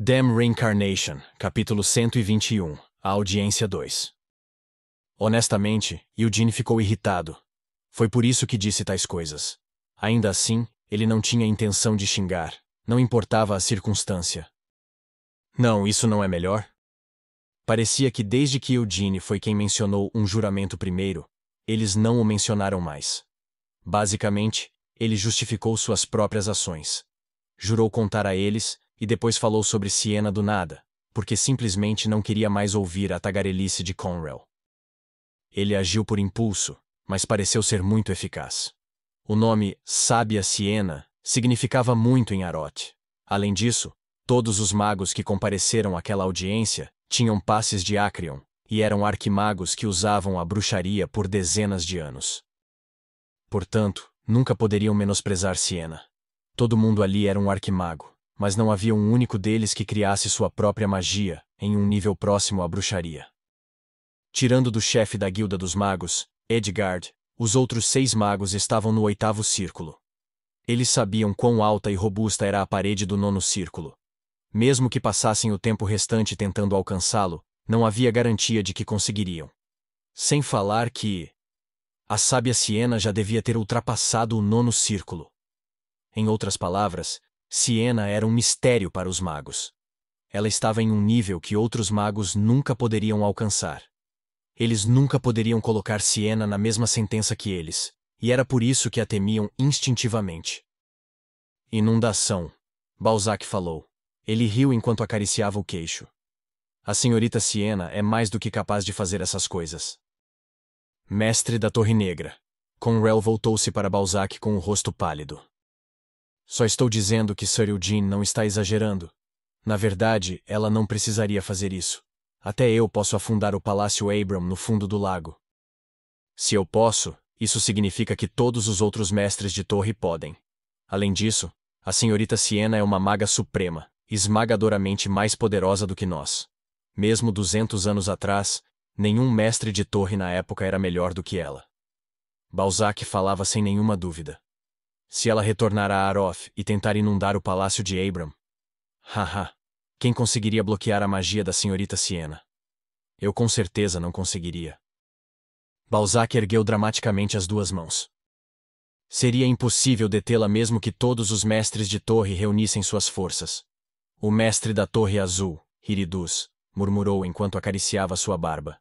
Damn Reincarnation, capítulo 121, a audiência 2. Honestamente, Eugene ficou irritado. Foi por isso que disse tais coisas. Ainda assim, ele não tinha intenção de xingar, não importava a circunstância. Não, isso não é melhor? Parecia que desde que Eugene foi quem mencionou um juramento primeiro, eles não o mencionaram mais. Basicamente, ele justificou suas próprias ações. Jurou contar a eles, e depois falou sobre Siena do nada, porque simplesmente não queria mais ouvir a tagarelice de Conrell. Ele agiu por impulso, mas pareceu ser muito eficaz. O nome Sábia Siena significava muito em Arot. Além disso, todos os magos que compareceram àquela audiência tinham passes de Acrion, e eram arquimagos que usavam a bruxaria por dezenas de anos. Portanto, nunca poderiam menosprezar Siena. Todo mundo ali era um arquimago, mas não havia um único deles que criasse sua própria magia, em um nível próximo à bruxaria. Tirando do chefe da Guilda dos Magos, Edgard, os outros 6 magos estavam no 8º círculo. Eles sabiam quão alta e robusta era a parede do 9º círculo. Mesmo que passassem o tempo restante tentando alcançá-lo, não havia garantia de que conseguiriam. Sem falar que a sábia Siena já devia ter ultrapassado o 9º círculo. Em outras palavras, Siena era um mistério para os magos. Ela estava em um nível que outros magos nunca poderiam alcançar. Eles nunca poderiam colocar Siena na mesma sentença que eles, e era por isso que a temiam instintivamente. Inundação, Balzac falou. Ele riu enquanto acariciava o queixo. A senhorita Siena é mais do que capaz de fazer essas coisas. Mestre da Torre Negra. Conrell voltou-se para Balzac com o rosto pálido. Só estou dizendo que Sir Eugene não está exagerando. Na verdade, ela não precisaria fazer isso. Até eu posso afundar o Palácio Abram no fundo do lago. Se eu posso, isso significa que todos os outros mestres de torre podem. Além disso, a senhorita Siena é uma maga suprema, esmagadoramente mais poderosa do que nós. Mesmo 200 anos atrás, nenhum mestre de torre na época era melhor do que ela. Balzac falava sem nenhuma dúvida. Se ela retornar a Aroth e tentar inundar o palácio de Abram. Haha. Quem conseguiria bloquear a magia da senhorita Siena? Eu com certeza não conseguiria. Balzac ergueu dramaticamente as 2 mãos. Seria impossível detê-la mesmo que todos os mestres de torre reunissem suas forças. O mestre da Torre Azul, Hiridus, murmurou enquanto acariciava sua barba.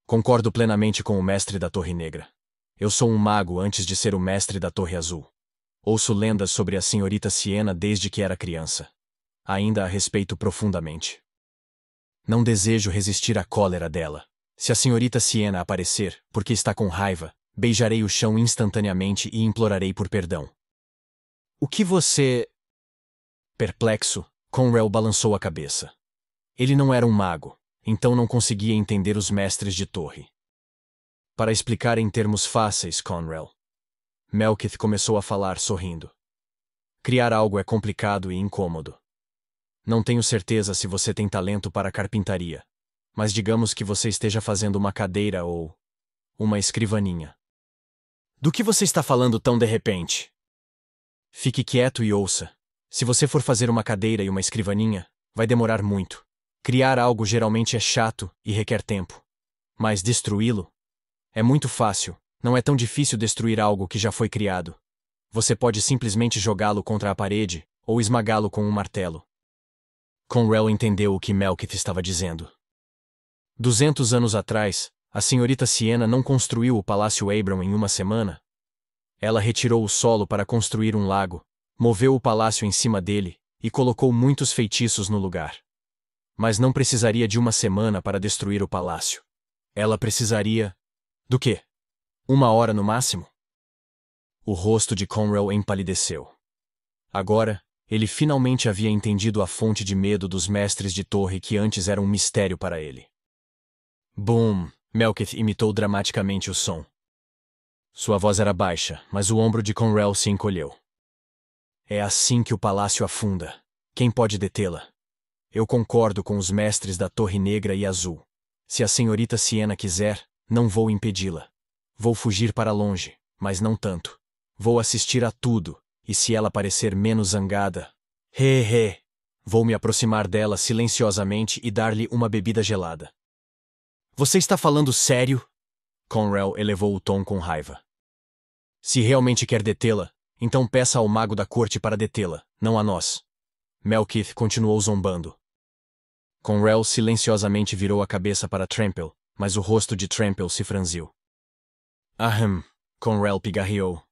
Concordo plenamente com o mestre da Torre Negra. Eu sou um mago antes de ser o mestre da Torre Azul. Ouço lendas sobre a senhorita Siena desde que era criança. Ainda a respeito profundamente. Não desejo resistir à cólera dela. Se a senhorita Siena aparecer, porque está com raiva, beijarei o chão instantaneamente e implorarei por perdão. O que você... Perplexo, Conrell balançou a cabeça. Ele não era um mago, então não conseguia entender os mestres de torre. Para explicar em termos fáceis, Conrell. Melkith começou a falar sorrindo. Criar algo é complicado e incômodo. Não tenho certeza se você tem talento para carpintaria, mas digamos que você esteja fazendo uma cadeira ou uma escrivaninha. Do que você está falando tão de repente? Fique quieto e ouça. Se você for fazer uma cadeira e uma escrivaninha, vai demorar muito. Criar algo geralmente é chato e requer tempo. Mas destruí-lo? É muito fácil, não é tão difícil destruir algo que já foi criado. Você pode simplesmente jogá-lo contra a parede ou esmagá-lo com um martelo. Conrell entendeu o que Melkith estava dizendo. 200 anos atrás, a senhorita Siena não construiu o Palácio Abram em uma semana. Ela retirou o solo para construir um lago, moveu o palácio em cima dele e colocou muitos feitiços no lugar. Mas não precisaria de uma semana para destruir o palácio. Ela precisaria... do quê? 1 hora no máximo? O rosto de Conrell empalideceu. Agora, ele finalmente havia entendido a fonte de medo dos mestres de torre que antes era um mistério para ele. Boom! Melkith imitou dramaticamente o som. Sua voz era baixa, mas o ombro de Conrell se encolheu. É assim que o palácio afunda. Quem pode detê-la? Eu concordo com os mestres da Torre Negra e Azul. Se a senhorita Siena quiser, não vou impedi-la. Vou fugir para longe, mas não tanto. Vou assistir a tudo, e se ela parecer menos zangada... Vou me aproximar dela silenciosamente e dar-lhe uma bebida gelada. Você está falando sério? Conrell elevou o tom com raiva. Se realmente quer detê-la, então peça ao mago da corte para detê-la, não a nós. Melkith continuou zombando. Conrell silenciosamente virou a cabeça para Trample, mas o rosto de Trample se franziu. Ahem, Conrell pigarreou.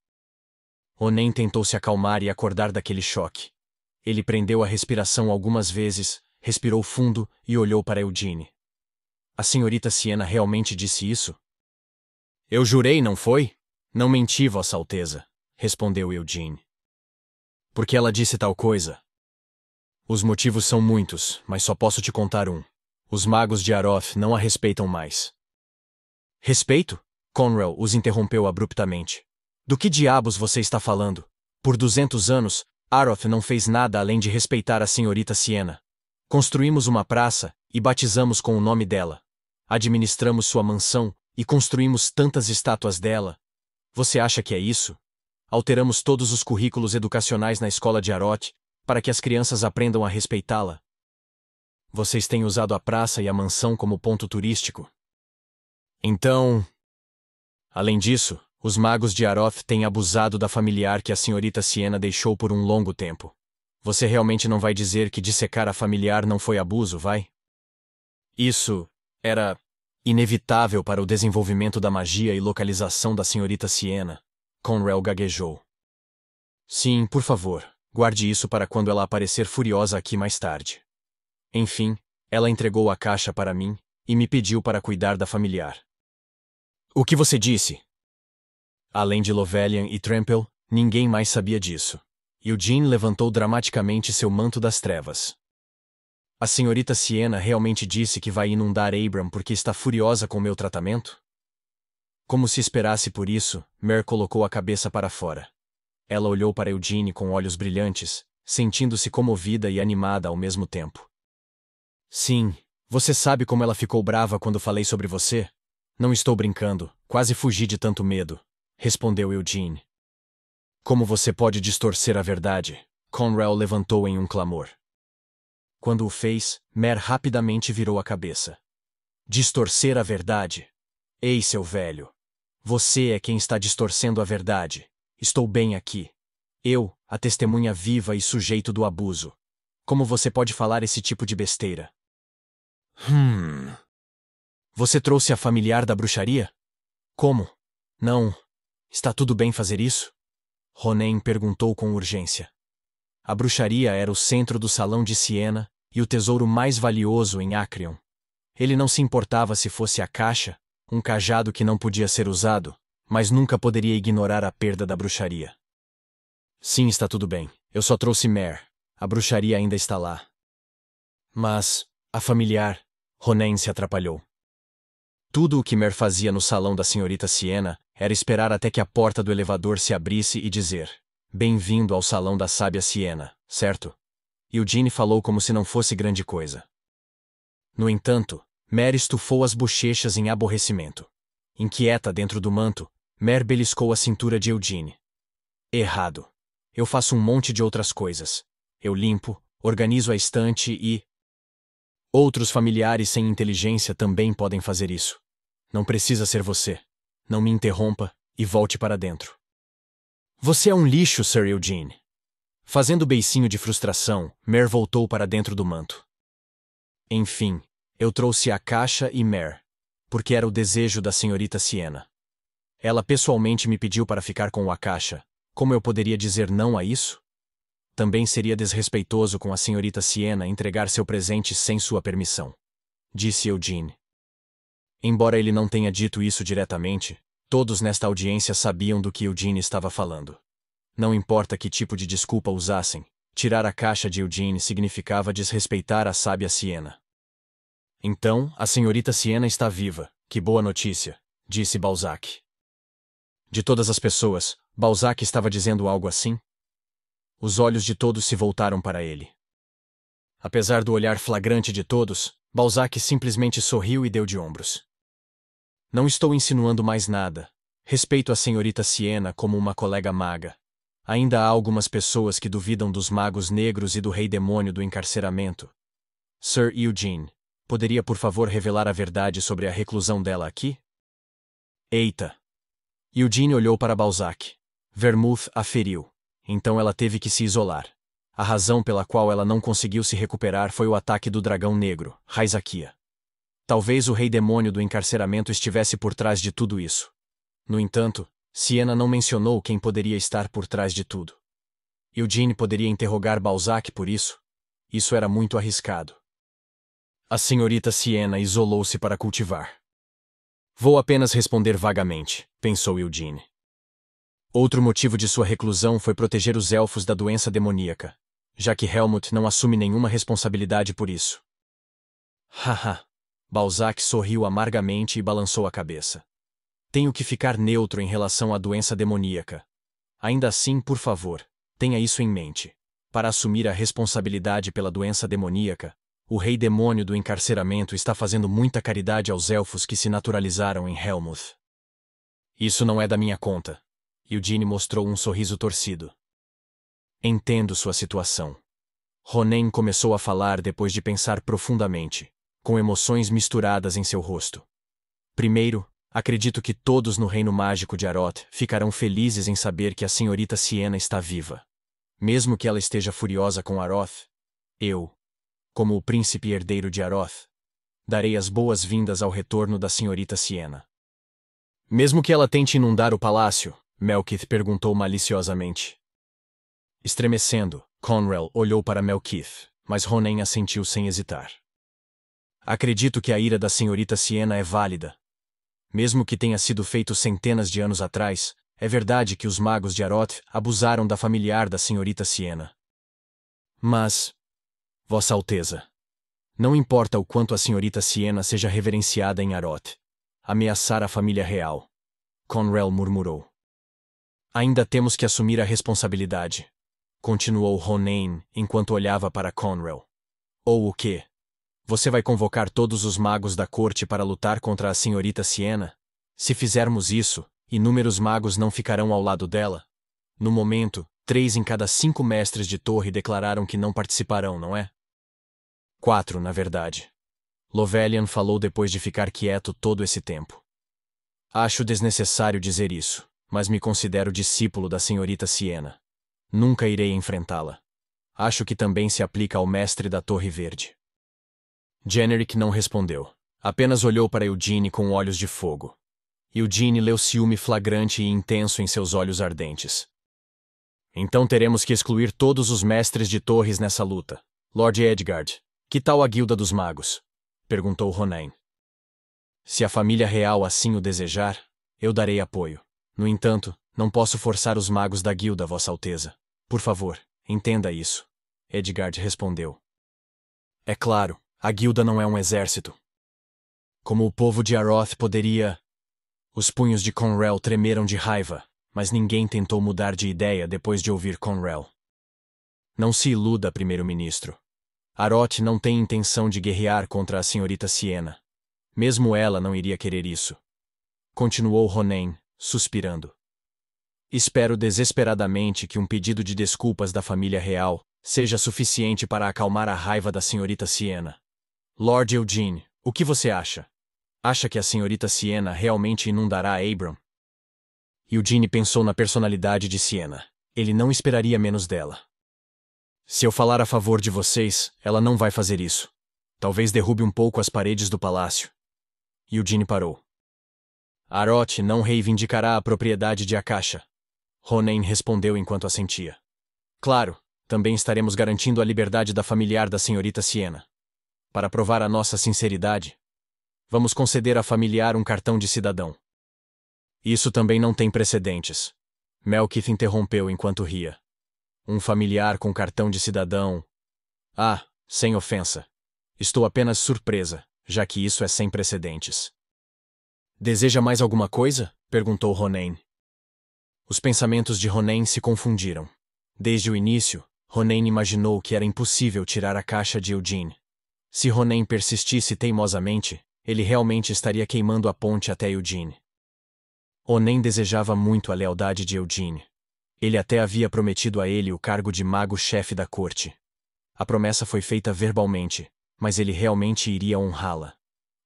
Onen tentou se acalmar e acordar daquele choque. Ele prendeu a respiração algumas vezes, respirou fundo e olhou para Eugene. A senhorita Siena realmente disse isso? Eu jurei, não foi? Não menti, Vossa Alteza, respondeu Eugene. Por que ela disse tal coisa? Os motivos são muitos, mas só posso te contar um. Os magos de Aroth não a respeitam mais. Respeito? Conrell os interrompeu abruptamente. Do que diabos você está falando? Por 200 anos, Aroth não fez nada além de respeitar a senhorita Siena. Construímos uma praça e batizamos com o nome dela. Administramos sua mansão e construímos tantas estátuas dela. Você acha que é isso? Alteramos todos os currículos educacionais na escola de Aroth para que as crianças aprendam a respeitá-la. Vocês têm usado a praça e a mansão como ponto turístico. Então... Além disso, os magos de Aroth têm abusado da familiar que a senhorita Siena deixou por um longo tempo. Você realmente não vai dizer que dissecar a familiar não foi abuso, vai? Isso era inevitável para o desenvolvimento da magia e localização da senhorita Siena. Conrell gaguejou. Sim, por favor, guarde isso para quando ela aparecer furiosa aqui mais tarde. Enfim, ela entregou a caixa para mim e me pediu para cuidar da familiar. O que você disse? Além de Lovelian e Trample, ninguém mais sabia disso. Eugene levantou dramaticamente seu manto das trevas. A senhorita Siena realmente disse que vai inundar Abram porque está furiosa com meu tratamento? Como se esperasse por isso, Mer colocou a cabeça para fora. Ela olhou para Eugene com olhos brilhantes, sentindo-se comovida e animada ao mesmo tempo. Sim, você sabe como ela ficou brava quando falei sobre você? Não estou brincando, quase fugi de tanto medo, respondeu Eugene. Como você pode distorcer a verdade? Conrell levantou em um clamor. Quando o fez, Mer rapidamente virou a cabeça. Distorcer a verdade? Ei, seu velho. Você é quem está distorcendo a verdade. Estou bem aqui. Eu, a testemunha viva e sujeito do abuso. Como você pode falar esse tipo de besteira? Você trouxe a familiar da bruxaria? Como? Não. Está tudo bem fazer isso? Ronen perguntou com urgência. A bruxaria era o centro do salão de Siena e o tesouro mais valioso em Acrion. Ele não se importava se fosse a caixa, um cajado que não podia ser usado, mas nunca poderia ignorar a perda da bruxaria. Sim, está tudo bem. Eu só trouxe Mer. A bruxaria ainda está lá. Mas, a familiar... Ronen se atrapalhou. Tudo o que Mer fazia no salão da senhorita Siena era esperar até que a porta do elevador se abrisse e dizer: Bem-vindo ao salão da sábia Siena, certo? Eugene falou como se não fosse grande coisa. No entanto, Mer estufou as bochechas em aborrecimento. Inquieta dentro do manto, Mer beliscou a cintura de Eugene. Errado. Eu faço um monte de outras coisas. Eu limpo, organizo a estante e... Outros familiares sem inteligência também podem fazer isso. Não precisa ser você. Não me interrompa e volte para dentro. Você é um lixo, Sir Eugene. Fazendo beicinho de frustração, Mer voltou para dentro do manto. Enfim, eu trouxe a caixa e Mer, porque era o desejo da senhorita Siena. Ela pessoalmente me pediu para ficar com a caixa. Como eu poderia dizer não a isso? Também seria desrespeitoso com a senhorita Siena entregar seu presente sem sua permissão, disse Eugene. Embora ele não tenha dito isso diretamente, todos nesta audiência sabiam do que Eugene estava falando. Não importa que tipo de desculpa usassem, tirar a caixa de Eugene significava desrespeitar a sábia Siena. Então, a senhorita Siena está viva, que boa notícia, disse Balzac. De todas as pessoas, Balzac estava dizendo algo assim? Os olhos de todos se voltaram para ele. Apesar do olhar flagrante de todos, Balzac simplesmente sorriu e deu de ombros. Não estou insinuando mais nada. Respeito a senhorita Siena como uma colega maga. Ainda há algumas pessoas que duvidam dos magos negros e do rei demônio do encarceramento. Sir Eugene, poderia por favor revelar a verdade sobre a reclusão dela aqui? Eita! Eugene olhou para Balzac. Vermouth a feriu. Então ela teve que se isolar. A razão pela qual ela não conseguiu se recuperar foi o ataque do dragão negro, Raizakia. Talvez o rei demônio do encarceramento estivesse por trás de tudo isso. No entanto, Siena não mencionou quem poderia estar por trás de tudo. Eugene poderia interrogar Balzac por isso? Isso era muito arriscado. A senhorita Siena isolou-se para cultivar. Vou apenas responder vagamente, pensou Eugene. Outro motivo de sua reclusão foi proteger os elfos da doença demoníaca, já que Helmut não assume nenhuma responsabilidade por isso. Haha. Balzac sorriu amargamente e balançou a cabeça. Tenho que ficar neutro em relação à doença demoníaca. Ainda assim, por favor, tenha isso em mente. Para assumir a responsabilidade pela doença demoníaca, o rei demônio do encarceramento está fazendo muita caridade aos elfos que se naturalizaram em Helmuth. Isso não é da minha conta. Eugene mostrou um sorriso torcido. Entendo sua situação. Ronen começou a falar depois de pensar profundamente, com emoções misturadas em seu rosto. Primeiro, acredito que todos no reino mágico de Aroth ficarão felizes em saber que a senhorita Siena está viva. Mesmo que ela esteja furiosa com Aroth, eu, como o príncipe herdeiro de Aroth, darei as boas-vindas ao retorno da senhorita Siena. Mesmo que ela tente inundar o palácio, Melkith perguntou maliciosamente. Estremecendo, Conrel olhou para Melkith, mas Ronen assentiu sem hesitar. Acredito que a ira da senhorita Siena é válida. Mesmo que tenha sido feito centenas de anos atrás, é verdade que os magos de Aroth abusaram da familiar da senhorita Siena. Mas, Vossa Alteza, não importa o quanto a senhorita Siena seja reverenciada em Aroth, ameaçar a família real, Conrel murmurou. Ainda temos que assumir a responsabilidade, continuou Ronen enquanto olhava para Conrel. Ou o quê? Você vai convocar todos os magos da corte para lutar contra a senhorita Siena? Se fizermos isso, inúmeros magos não ficarão ao lado dela? No momento, 3 em cada 5 mestres de torre declararam que não participarão, não é? 4, na verdade. Lovelian falou depois de ficar quieto todo esse tempo. Acho desnecessário dizer isso, mas me considero discípulo da senhorita Siena. Nunca irei enfrentá-la. Acho que também se aplica ao mestre da Torre Verde. Generic não respondeu. Apenas olhou para Eugene com olhos de fogo. Eugene leu ciúme flagrante e intenso em seus olhos ardentes. Então teremos que excluir todos os mestres de torres nessa luta. Lord Edgard, que tal a Guilda dos Magos? Perguntou Ronen. Se a família real assim o desejar, eu darei apoio. No entanto, não posso forçar os magos da guilda, Vossa Alteza. Por favor, entenda isso. Edgard respondeu. É claro, a guilda não é um exército. Como o povo de Aroth poderia... Os punhos de Conrel tremeram de raiva, mas ninguém tentou mudar de ideia depois de ouvir Conrel. Não se iluda, primeiro-ministro. Aroth não tem intenção de guerrear contra a senhorita Siena. Mesmo ela não iria querer isso. Continuou Ronen, suspirando. Espero desesperadamente que um pedido de desculpas da família real seja suficiente para acalmar a raiva da senhorita Siena. Lord Eugene, o que você acha? Acha que a senhorita Siena realmente inundará Abram? Eugene pensou na personalidade de Siena. Ele não esperaria menos dela. Se eu falar a favor de vocês, ela não vai fazer isso. Talvez derrube um pouco as paredes do palácio. Eugene parou. Aroth não reivindicará a propriedade de Akasha. Ronen respondeu enquanto assentia. Claro, também estaremos garantindo a liberdade da familiar da senhorita Siena. Para provar a nossa sinceridade, vamos conceder à familiar um cartão de cidadão. Isso também não tem precedentes. Melkith interrompeu enquanto ria. Um familiar com cartão de cidadão... Ah, sem ofensa. Estou apenas surpresa, já que isso é sem precedentes. Deseja mais alguma coisa? Perguntou Ronen. Os pensamentos de Ronen se confundiram. Desde o início, Ronen imaginou que era impossível tirar a caixa de Eugene. Se Ronen persistisse teimosamente, ele realmente estaria queimando a ponte até Eugene. Ronen desejava muito a lealdade de Eugene. Ele até havia prometido a ele o cargo de mago-chefe da corte. A promessa foi feita verbalmente, mas ele realmente iria honrá-la.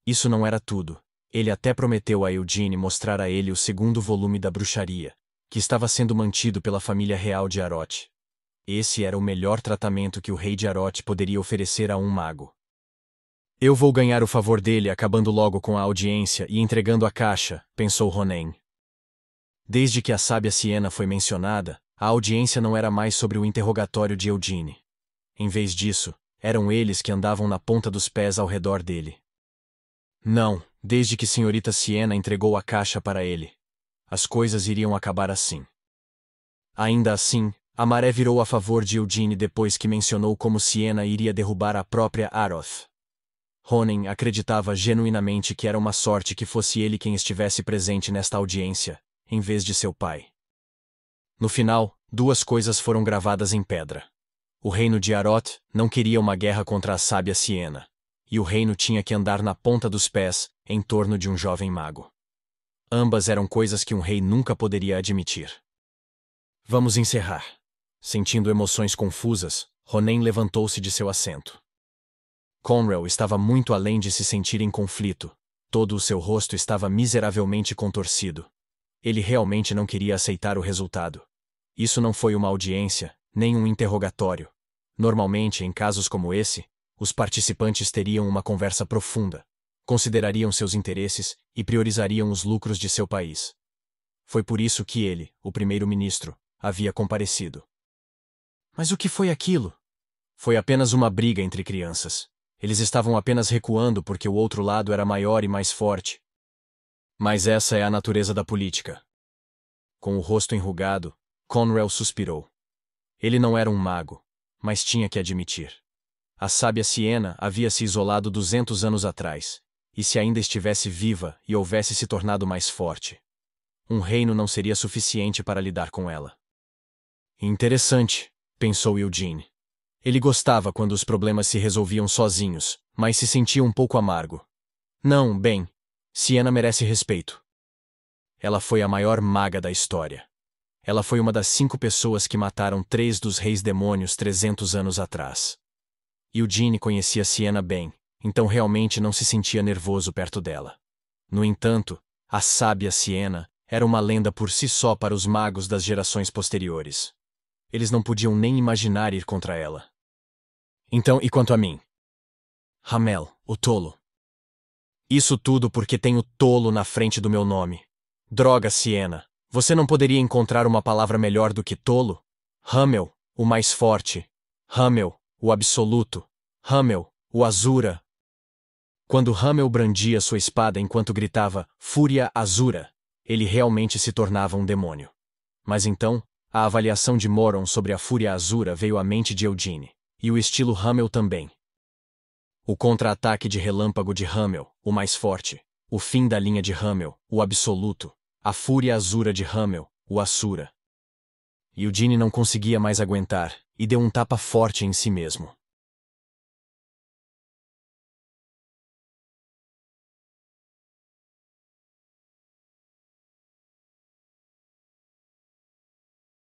Isso não era tudo. Ele até prometeu a Eugene mostrar a ele o segundo volume da bruxaria, que estava sendo mantido pela família real de Aroth. Esse era o melhor tratamento que o rei de Aroth poderia oferecer a um mago. Eu vou ganhar o favor dele acabando logo com a audiência e entregando a caixa, pensou Ronen. Desde que a sábia Siena foi mencionada, a audiência não era mais sobre o interrogatório de Eugene. Em vez disso, eram eles que andavam na ponta dos pés ao redor dele. Não, desde que senhorita Siena entregou a caixa para ele. As coisas iriam acabar assim. Ainda assim, a maré virou a favor de Eugene depois que mencionou como Siena iria derrubar a própria Aroth. Ronen acreditava genuinamente que era uma sorte que fosse ele quem estivesse presente nesta audiência, em vez de seu pai. No final, duas coisas foram gravadas em pedra. O reino de Aroth não queria uma guerra contra a sábia Siena, e o reino tinha que andar na ponta dos pés, em torno de um jovem mago. Ambas eram coisas que um rei nunca poderia admitir. Vamos encerrar. Sentindo emoções confusas, Ronen levantou-se de seu assento. Conrel estava muito além de se sentir em conflito. Todo o seu rosto estava miseravelmente contorcido. Ele realmente não queria aceitar o resultado. Isso não foi uma audiência, nem um interrogatório. Normalmente, em casos como esse, os participantes teriam uma conversa profunda, considerariam seus interesses e priorizariam os lucros de seu país. Foi por isso que ele, o primeiro-ministro, havia comparecido. Mas o que foi aquilo? Foi apenas uma briga entre crianças. Eles estavam apenas recuando porque o outro lado era maior e mais forte. Mas essa é a natureza da política. Com o rosto enrugado, Conrel suspirou. Ele não era um mago, mas tinha que admitir. A sábia Siena havia se isolado 200 anos atrás, e se ainda estivesse viva e houvesse se tornado mais forte, um reino não seria suficiente para lidar com ela. Interessante, pensou Eugene. Ele gostava quando os problemas se resolviam sozinhos, mas se sentia um pouco amargo. Não, bem, Siena merece respeito. Ela foi a maior maga da história. Ela foi uma das 5 pessoas que mataram 3 dos reis demônios 300 anos atrás. Eugene conhecia Siena bem, então realmente não se sentia nervoso perto dela. No entanto, a sábia Siena era uma lenda por si só para os magos das gerações posteriores. Eles não podiam nem imaginar ir contra ela. Então, e quanto a mim? Hamel, o tolo. Isso tudo porque tenho tolo na frente do meu nome. Droga, Siena. Você não poderia encontrar uma palavra melhor do que tolo? Hamel, o mais forte. Hamel, o absoluto. Hamel, o Azura. Quando Hamel brandia sua espada enquanto gritava Fúria Azura, ele realmente se tornava um demônio. Mas então, a avaliação de Moron sobre a Fúria Azura veio à mente de Eugene. E o estilo Hamel também. O contra-ataque de relâmpago de Hamel, o mais forte. O fim da linha de Hamel, o absoluto. A fúria azura de Hamel, o Asura. Eugene não conseguia mais aguentar, e deu um tapa forte em si mesmo.